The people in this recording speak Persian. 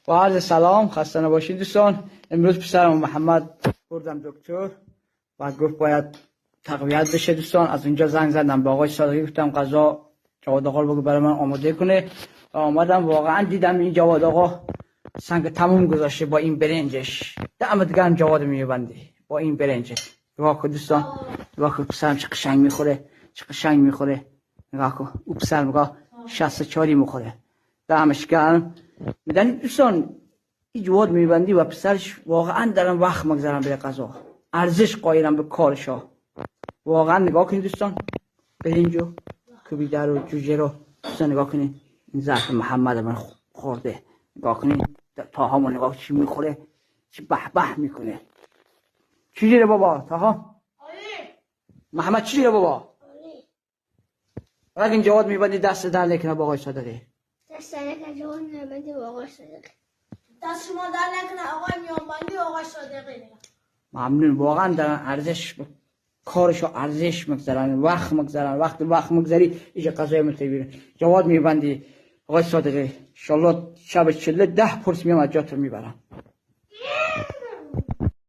با عرض سلام، خسته نباشید دوستان. امروز پسرم محمد بردم دکتر و گفت باید تقویت بشه دوستان. از اونجا زنگ زدم به آقای صادقی، گفتم غذا جواد آقا رو بگو برای من آماده کنه و آمدم. واقعا دیدم این جواد آقا سنگ تموم گذاشته با این برنجش. دمت گرم جواد میبندی با این برنجش. نگاه کن دوستان، نگاه کن پسرم چه قشنگ میخوره، چه قشنگ میخوره. نگاه کن او پسرم نگاه 64 میخوره. دمش گرم. میدن دوستان این جواد میبندی و پسرش واقعا دارن وقت مگذارن به غذا، ارزش قایلم به کارشا. واقعا نگاه کنید دوستان، برنجو کوبیده رو جوجه رو دوستان نگاه کنید. این ظرف محمد من خورده، نگاه کنید تاها ما نگاه چی میخوره، چی به به میکنه. چی جیره بابا تاها؟ محمد چی جیره بابا؟ اگه این جواد میبندی دست در نکنه با آقای صادقی. دست در نکنه جواد میبندی با آقای صادقی. دست شما در نکنه آقای میانبندی و آقای صادقی. ممنون. واقعا دارن ارزش کارشو ارزش مگذارن، وقت مگذارن. وقت مگذاری ایجا قضای متبیره. جواد میبندی آقای صادقی، انشالله شب چله 10 پرس میام از جاتو میبرم.